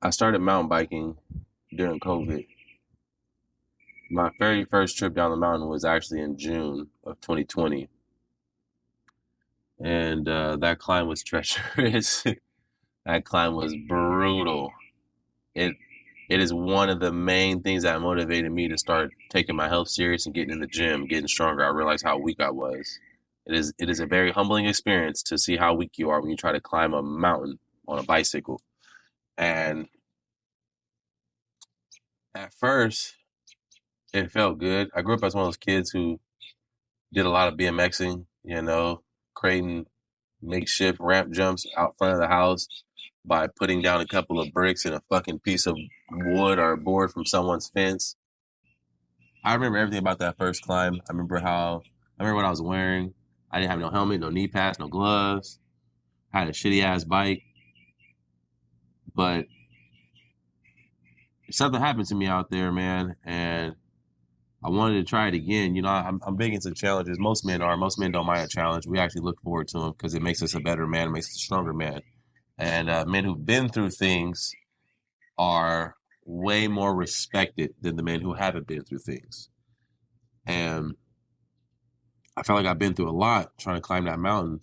I started mountain biking during COVID. My very first trip down the mountain was actually in June of 2020, and that climb was treacherous. That climb was brutal. It it is one of the main things that motivated me to start taking my health serious and getting in the gym, getting stronger. I realized how weak I was. It is a very humbling experience to see how weak you are when you try to climb a mountain on a bicycle. And at first, it felt good. I grew up as one of those kids who did a lot of BMXing, creating makeshift ramp jumps out front of the house by putting down a couple of bricks and a fucking piece of wood or a board from someone's fence. I remember everything about that first climb. I remember what I was wearing. I didn't have no helmet, no knee pads, no gloves. I had a shitty ass bike, but something happened to me out there, man, and I wanted to try it again. I'm big into challenges. Most men are. Most men don't mind a challenge. We actually look forward to them because it makes us a better man, it makes us a stronger man. And men who've been through things are way more respected than the men who haven't been through things. And I felt like I've been through a lot trying to climb that mountain.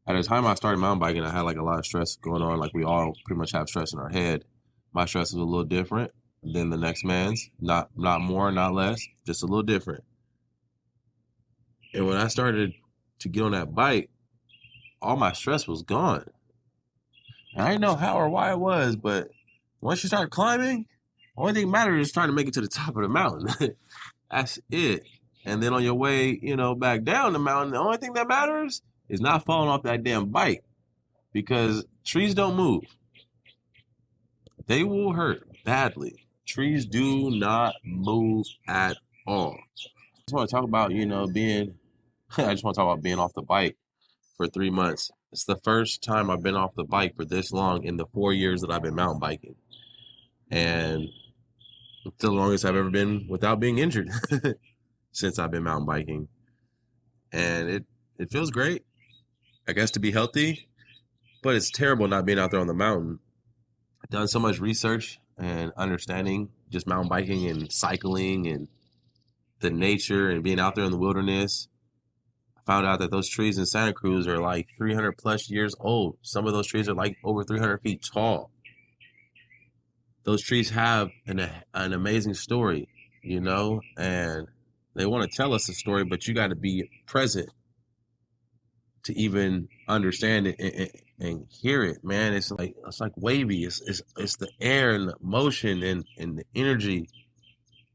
At the time I started mountain biking, I had like a lot of stress going on. Like we all pretty much have stress in our head. My stress was a little different than the next man's. Not more, not less, just a little different. And when I started to get on that bike, all my stress was gone. And I didn't know how or why it was, but once you start climbing, the only thing that matters is trying to make it to the top of the mountain. That's it. And then on your way, back down the mountain, the only thing that matters is not falling off that damn bike because trees don't move. They will hurt badly. Trees do not move at all. I just want to talk about, being, I just want to talk about being off the bike for 3 months. It's the first time I've been off the bike for this long in the 4 years that I've been mountain biking. And it's the longest I've ever been without being injured since I've been mountain biking. And it feels great, I guess, to be healthy, but it's terrible not being out there on the mountain. I've done so much research and understanding just mountain biking and cycling and the nature and being out there in the wilderness. I found out that those trees in Santa Cruz are like 300 plus years old. Some of those trees are like over 300 feet tall. Those trees have an amazing story, and they want to tell us a story, but you got to be present to even understand it and hear it, man. It's like wavy. It's the air and the motion and the energy,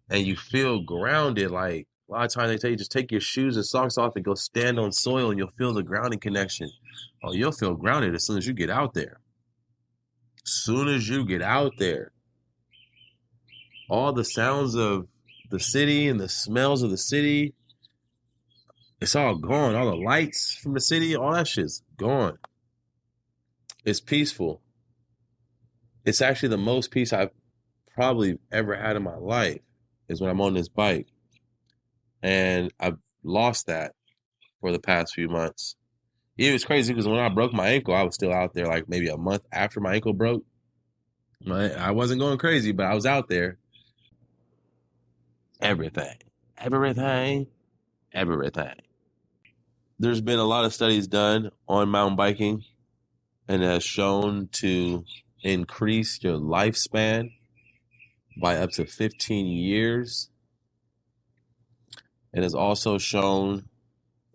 and you feel grounded. Like a lot of times they tell you just take your shoes and socks off and go stand on soil, and you'll feel the grounding connection. Oh, you'll feel grounded as soon as you get out there. As soon as you get out there, all the sounds of the city and the smells of the city, it's all gone. All the lights from the city, all that shit's gone. It's peaceful. It's actually the most peace I've probably ever had in my life is when I'm on this bike. And I've lost that for the past few months. It was crazy because when I broke my ankle, I was still out there like maybe a month after my ankle broke. I wasn't going crazy, but I was out there. Everything. Everything. Everything. There's been a lot of studies done on mountain biking and it has shown to increase your lifespan by up to 15 years. It has also shown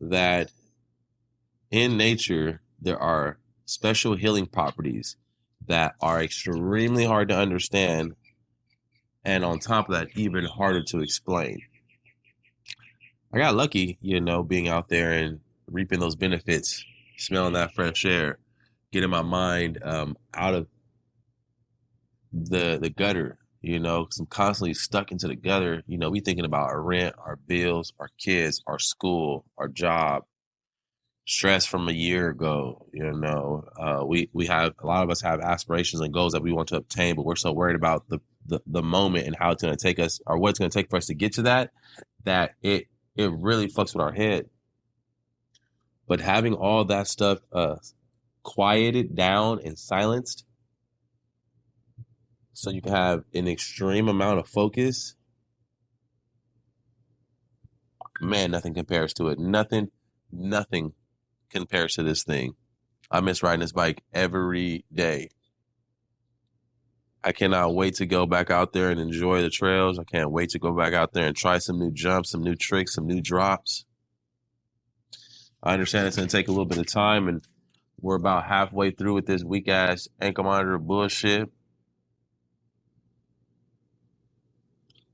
that in nature, there are special healing properties that are extremely hard to understand. And on top of that, even harder to explain. I got lucky, being out there and reaping those benefits, smelling that fresh air, getting my mind out of the gutter, because I'm constantly stuck into the gutter. We thinking about our rent, our bills, our kids, our school, our job, stress from a year ago. We have, a lot of us have aspirations and goals that we want to obtain, but we're so worried about the moment and how it's going to take us or what it's going to take for us to get to that it really fucks with our head. But having all that stuff quieted down and silenced so you can have an extreme amount of focus. Man, nothing compares to it. Nothing compares to this thing. I miss riding this bike every day. I cannot wait to go back out there and enjoy the trails. I can't wait to go back out there and try some new jumps, some new tricks, some new drops. I understand it's going to take a little bit of time, and we're about halfway through with this weak ass ankle monitor bullshit.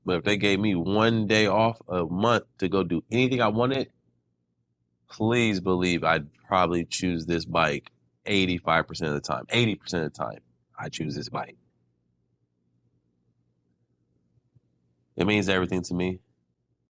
But if they gave me 1 day off a month to go do anything I wanted, please believe I'd probably choose this bike 85% of the time. 80% of the time, I choose this bike. It means everything to me.